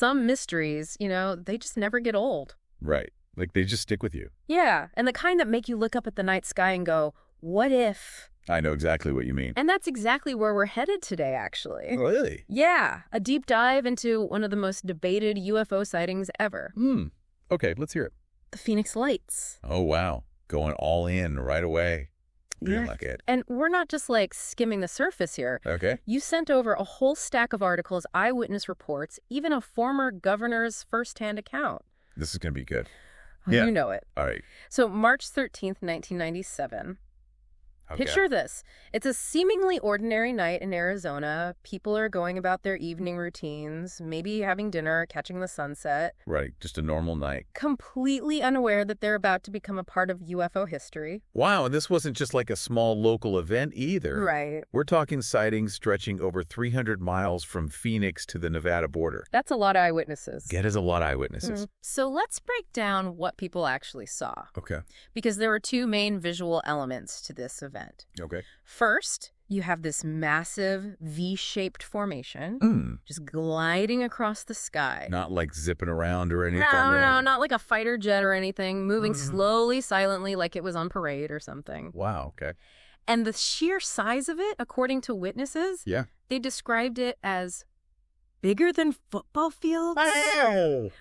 some mysteries, they just never get old. Right. Like they just stick with you. Yeah, and the kind that make you look up at the night sky and go, what if? I know exactly what you mean. And that's exactly where we're headed today, actually. Really? Yeah, a deep dive into one of the most debated UFO sightings ever. Okay, let's hear it. The Phoenix Lights. Oh, wow. Going all in right away. Feeling like it. And we're not just skimming the surface here. Okay. You sent over a whole stack of articles, eyewitness reports, even a former governor's firsthand account. This is going to be good. Oh, Yeah. You know it. All right. So March 13th, 1997. Okay. Picture this. It's a seemingly ordinary night in Arizona. People are going about their evening routines, maybe having dinner, catching the sunset. Right. Just a normal night. Completely unaware that they're about to become a part of UFO history. Wow. And this wasn't just like a small local event either. Right. We're talking sightings stretching over 300 miles from Phoenix to the Nevada border. That's a lot of eyewitnesses. That is a lot of eyewitnesses. So let's break down what people actually saw. Okay. Because there were two main visual elements to this event. Okay. First, you have this massive V-shaped formation just gliding across the sky. Not like zipping around or anything. No, not like a fighter jet or anything, moving slowly, silently, like it was on parade or something. Wow, okay. And the sheer size of it, according to witnesses, Yeah. they described it as bigger than football fields,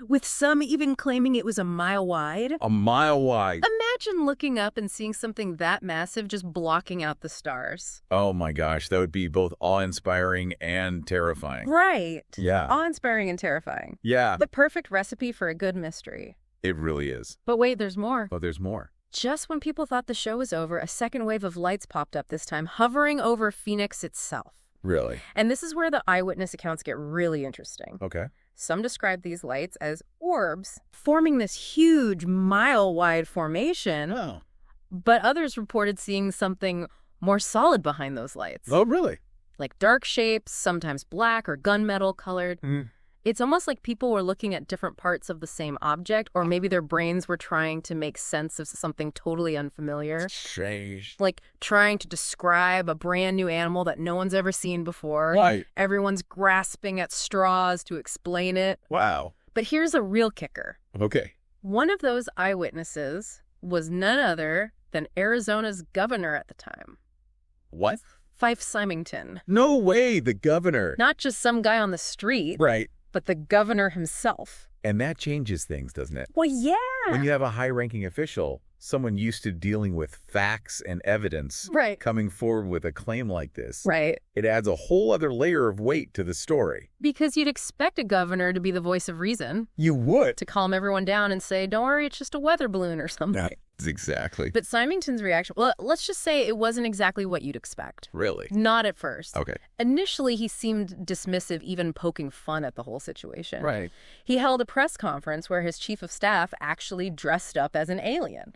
with some even claiming it was a mile wide. A mile wide. Imagine looking up and seeing something that massive just blocking out the stars. Oh my gosh, that would be both awe-inspiring and terrifying. Right. Yeah. Awe-inspiring and terrifying. Yeah. The perfect recipe for a good mystery. It really is. But wait, there's more. Oh, there's more. Just when people thought the show was over, a second wave of lights popped up this time, hovering over Phoenix itself. Really? And this is where the eyewitness accounts get really interesting. Okay. Some describe these lights as orbs, forming this huge mile-wide formation. Oh. But others reported seeing something more solid behind those lights. Oh, really? Like dark shapes, sometimes black or gunmetal colored. It's almost like people were looking at different parts of the same object, or maybe their brains were trying to make sense of something totally unfamiliar. Strange. Like trying to describe a brand new animal that no one's ever seen before. Right. Everyone's grasping at straws to explain it. Wow. But here's a real kicker. Okay. One of those eyewitnesses was none other than Arizona's governor at the time. What? Fife Symington. No way, the governor. Not just some guy on the street. Right. But the governor himself. And that changes things, doesn't it? Well, yeah. When you have a high-ranking official, someone used to dealing with facts and evidence, Right. coming forward with a claim like this, Right. it adds a whole other layer of weight to the story. Because you'd expect a governor to be the voice of reason, You would. to calm everyone down and say, don't worry, it's just a weather balloon or something. That's exactly. But Symington's reaction, well, let's just say it wasn't exactly what you'd expect. Really? Not at first. Okay. Initially, he seemed dismissive, even poking fun at the whole situation. Right. He held a press conference where his chief of staff actually dressed up as an alien.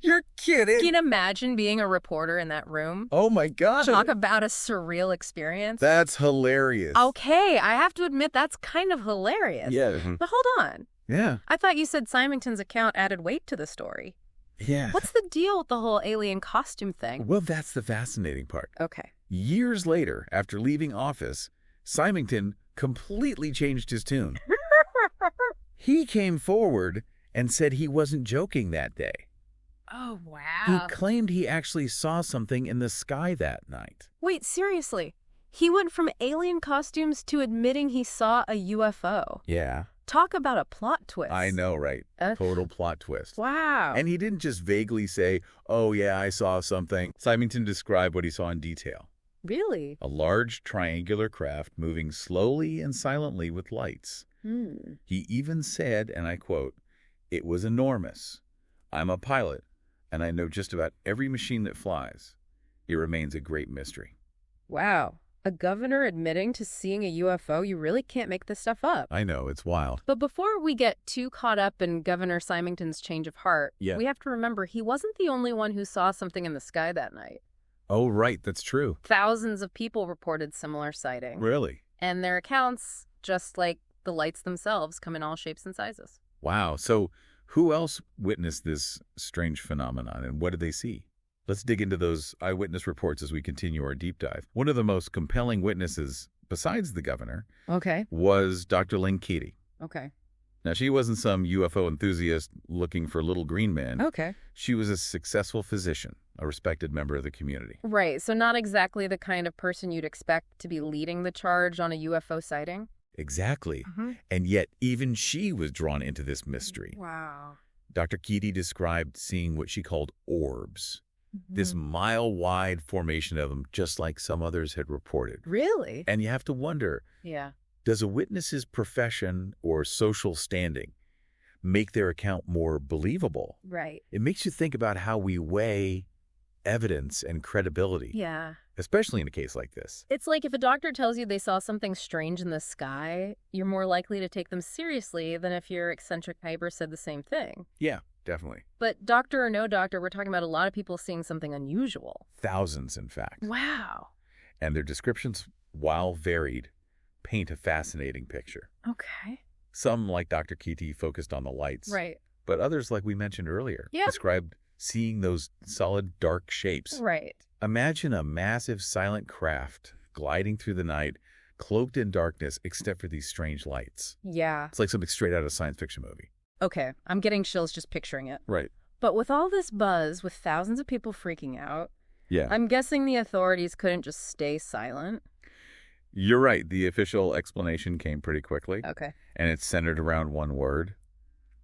You're kidding. Can you imagine being a reporter in that room? Oh, my God. Talk about a surreal experience. That's hilarious. Okay, I have to admit that's kind of hilarious. Yeah. But hold on. Yeah. I thought you said Symington's account added weight to the story. Yeah. What's the deal with the whole alien costume thing? Well, that's the fascinating part. Okay. Years later, after leaving office, Symington completely changed his tune. He came forward and said he wasn't joking that day. Oh, He wow. claimed he actually saw something in the sky that night. Wait, seriously? He went from alien costumes to admitting he saw a UFO. Yeah. Talk about a plot twist. I know, right? Total plot twist. Wow. And he didn't just vaguely say, oh, yeah, I saw something. Symington described what he saw in detail. Really? A large triangular craft moving slowly and silently with lights. He even said, and I quote, "It was enormous. I'm a pilot, and I know just about every machine that flies. It remains a great mystery." Wow. A governor admitting to seeing a UFO? You really can't make this stuff up. I know, it's wild. But before we get too caught up in Governor Symington's change of heart, we have to remember he wasn't the only one who saw something in the sky that night. Oh, right, that's true. Thousands of people reported similar sightings. Really? And their accounts, just like the lights themselves, come in all shapes and sizes. Wow. So who else witnessed this strange phenomenon, and what did they see? Let's dig into those eyewitness reports as we continue our deep dive. One of the most compelling witnesses besides the governor, Okay. was Dr. Lynn Keating. Okay. Now, she wasn't some UFO enthusiast looking for little green men. Okay. She was a successful physician, a respected member of the community. Right. So not exactly the kind of person you'd expect to be leading the charge on a UFO sighting? Exactly. And yet, even she was drawn into this mystery. Wow. Dr. Keating described seeing what she called orbs, this mile-wide formation of them, just like some others had reported. Really? And you have to wonder, Yeah. does a witness's profession or social standing make their account more believable? Right. It makes you think about how we weigh evidence and credibility, Yeah. especially in a case like this. It's like if a doctor tells you they saw something strange in the sky, you're more likely to take them seriously than if your eccentric neighbor said the same thing. Yeah, definitely. But doctor or no doctor, we're talking about a lot of people seeing something unusual. Thousands, in fact. Wow. And their descriptions, while varied, paint a fascinating picture. Okay. Some, like Dr. Keating, focused on the lights. Right. But others, like we mentioned earlier, Yeah. described seeing those solid, dark shapes. Right. Imagine a massive, silent craft gliding through the night, cloaked in darkness, except for these strange lights. Yeah. It's like something straight out of a science fiction movie. Okay. I'm getting chills just picturing it. Right. But with all this buzz, with thousands of people freaking out, Yeah. I'm guessing the authorities couldn't just stay silent. You're right. The official explanation came pretty quickly. Okay. And it's centered around one word: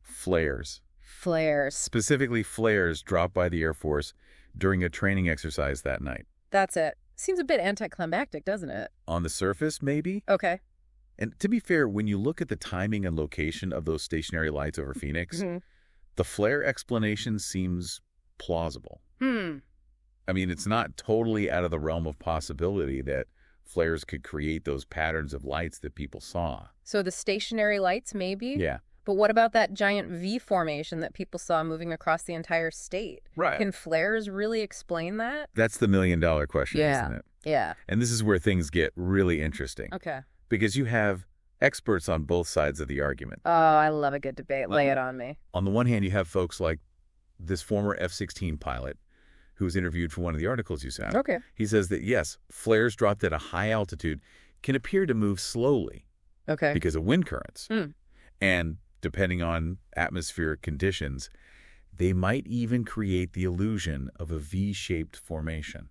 flares. Flares. Specifically, flares dropped by the Air Force during a training exercise that night. That's it. Seems a bit anticlimactic, doesn't it? On the surface, maybe? Okay. And to be fair, when you look at the timing and location of those stationary lights over Phoenix, the flare explanation seems plausible. I mean, it's not totally out of the realm of possibility that flares could create those patterns of lights that people saw. So the stationary lights, maybe? Yeah. But what about that giant V formation that people saw moving across the entire state? Right. Can flares really explain that? That's the million-dollar question, Yeah. isn't it? Yeah. And this is where things get really interesting. Okay. Because you have experts on both sides of the argument. Oh, I love a good debate. Lay it on me. On the one hand, you have folks like this former F-16 pilot who was interviewed for one of the articles you sent. Okay. He says that, yes, flares dropped at a high altitude can appear to move slowly Okay. because of wind currents. And depending on atmospheric conditions, they might even create the illusion of a V-shaped formation.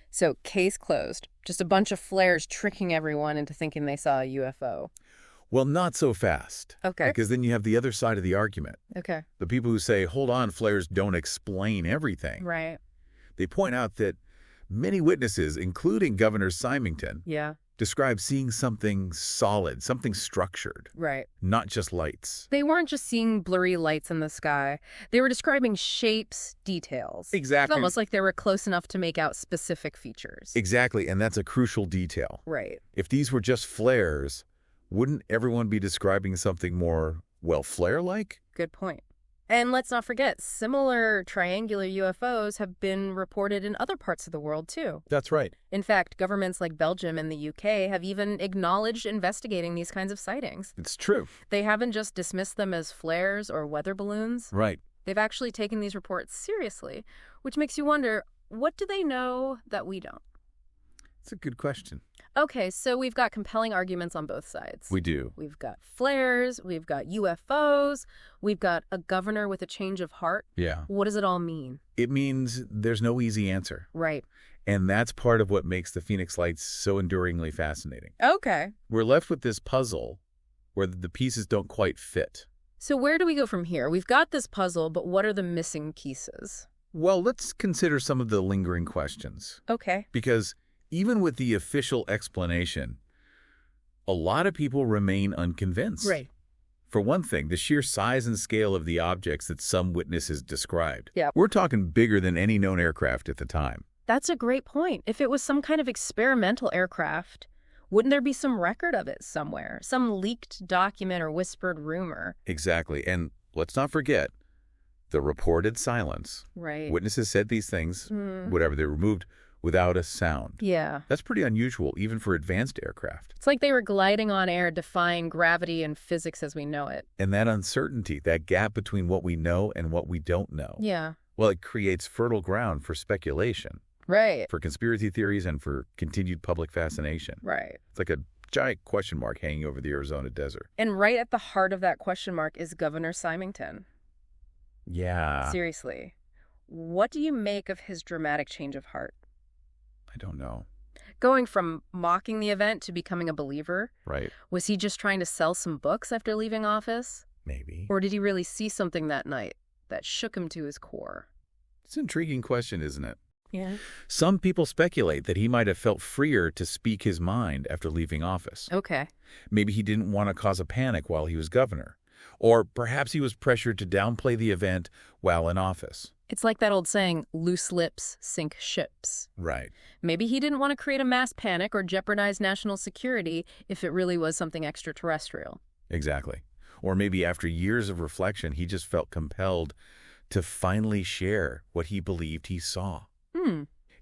So case closed. Just a bunch of flares tricking everyone into thinking they saw a UFO. Well, not so fast. Okay. Because then you have the other side of the argument. Okay. The people who say, hold on, flares don't explain everything. Right. They point out that many witnesses, including Governor Symington, Yeah. describe seeing something solid, something structured, Right. not just lights. They weren't just seeing blurry lights in the sky. They were describing shapes, details. Exactly. It's almost like they were close enough to make out specific features. Exactly, and that's a crucial detail. Right. If these were just flares, wouldn't everyone be describing something more, well, flare-like? Good point. And let's not forget, similar triangular UFOs have been reported in other parts of the world, too. That's right. In fact, governments like Belgium and the UK have even acknowledged investigating these kinds of sightings. It's true. They haven't just dismissed them as flares or weather balloons. Right. They've actually taken these reports seriously, which makes you wonder, what do they know that we don't? It's a good question. Okay, so we've got compelling arguments on both sides. We do. We've got flares, we've got UFOs, we've got a governor with a change of heart. Yeah. What does it all mean? It means there's no easy answer. Right. And that's part of what makes the Phoenix Lights so enduringly fascinating. Okay. We're left with this puzzle where the pieces don't quite fit. So where do we go from here? We've got this puzzle, but what are the missing pieces? Well, let's consider some of the lingering questions. Okay. Because even with the official explanation, a lot of people remain unconvinced. Right. For one thing, the sheer size and scale of the objects that some witnesses described. Yeah. We're talking bigger than any known aircraft at the time. That's a great point. If it was some kind of experimental aircraft, wouldn't there be some record of it somewhere? Some leaked document or whispered rumor? Exactly. And let's not forget the reported silence. Right. Witnesses said these things, whatever they removed, without a sound. Yeah. That's pretty unusual, even for advanced aircraft. It's like they were gliding on air, defying gravity and physics as we know it. And that uncertainty, that gap between what we know and what we don't know, Yeah. well, it creates fertile ground for speculation. Right. for conspiracy theories and for continued public fascination. Right. It's like a giant question mark hanging over the Arizona desert. And right at the heart of that question mark is Governor Symington. Yeah. Seriously. What do you make of his dramatic change of heart? I don't know. Going from mocking the event to becoming a believer? Right. Was he just trying to sell some books after leaving office? Maybe. Or did he really see something that night that shook him to his core? It's an intriguing question, isn't it? Yeah. Some people speculate that he might have felt freer to speak his mind after leaving office. Okay. Maybe he didn't want to cause a panic while he was governor. Or perhaps he was pressured to downplay the event while in office. It's like that old saying, loose lips sink ships. Right. Maybe he didn't want to create a mass panic or jeopardize national security if it really was something extraterrestrial. Exactly. Or maybe after years of reflection, he just felt compelled to finally share what he believed he saw.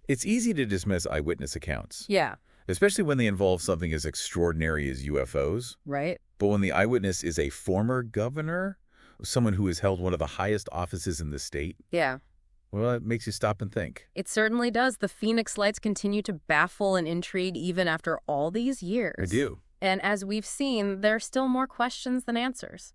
It's easy to dismiss eyewitness accounts. Yeah. Especially when they involve something as extraordinary as UFOs. Right. But when the eyewitness is a former governor, someone who has held one of the highest offices in the state, Yeah. well, it makes you stop and think. It certainly does. The Phoenix Lights continue to baffle and intrigue even after all these years. I do. And as we've seen, there are still more questions than answers.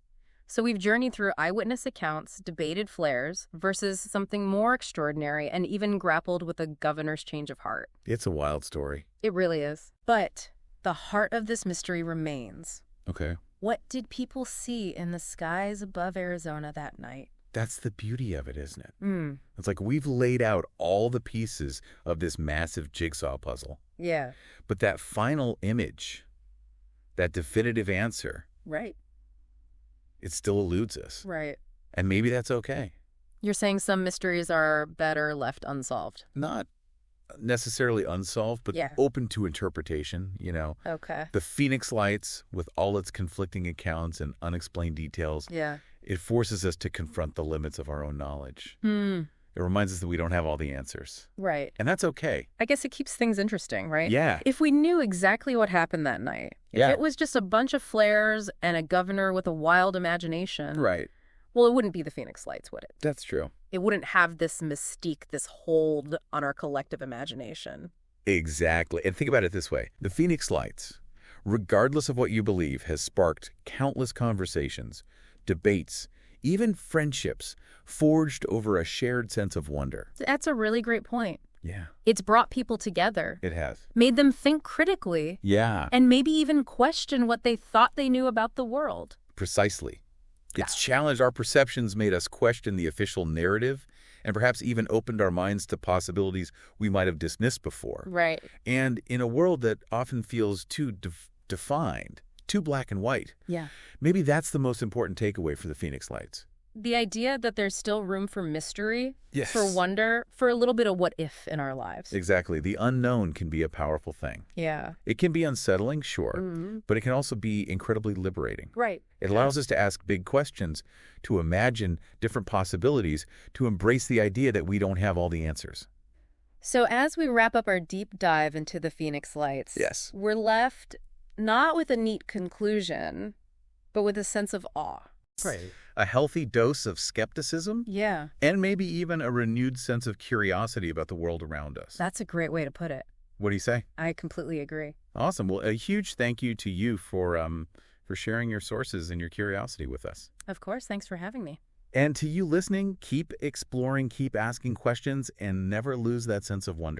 So we've journeyed through eyewitness accounts, debated flares, versus something more extraordinary, and even grappled with a governor's change of heart. It's a wild story. It really is. But the heart of this mystery remains. Okay. What did people see in the skies above Arizona that night? That's the beauty of it, isn't it? It's like we've laid out all the pieces of this massive jigsaw puzzle. Yeah. But that final image, that definitive answer, Right. it still eludes us. Right. And maybe that's okay. You're saying some mysteries are better left unsolved. Not necessarily unsolved, but Yeah. open to interpretation, you know. Okay. The Phoenix Lights, with all its conflicting accounts and unexplained details, Yeah. it forces us to confront the limits of our own knowledge. It reminds us that we don't have all the answers. Right. And that's okay. I guess it keeps things interesting, right? Yeah. If we knew exactly what happened that night, if Yeah. it was just a bunch of flares and a governor with a wild imagination, Right. well, it wouldn't be the Phoenix Lights, would it? That's true. It wouldn't have this mystique, this hold on our collective imagination. Exactly. And think about it this way. The Phoenix Lights, regardless of what you believe, has sparked countless conversations, debates, even friendships forged over a shared sense of wonder. That's a really great point. Yeah. It's brought people together, It has. made them think critically, Yeah. and maybe even question what they thought they knew about the world. Precisely. It's challenged our perceptions, made us question the official narrative, and perhaps even opened our minds to possibilities we might have dismissed before. Right. And in a world that often feels too defined, too black and white, Yeah. maybe that's the most important takeaway for the Phoenix Lights. The idea that there's still room for mystery, Yes. for wonder, for a little bit of what if in our lives. Exactly. The unknown can be a powerful thing. Yeah. It can be unsettling, sure, but it can also be incredibly liberating. Right. It allows us to ask big questions, to imagine different possibilities, to embrace the idea that we don't have all the answers. So as we wrap up our deep dive into the Phoenix Lights, Yes. we're left not with a neat conclusion, but with a sense of awe. Right. A healthy dose of skepticism, Yeah. and maybe even a renewed sense of curiosity about the world around us. That's a great way to put it. What do you say? I completely agree. Awesome. Well, a huge thank you to you for sharing your sources and your curiosity with us. Of course. Thanks for having me. And to you listening, keep exploring, keep asking questions, and never lose that sense of wonder.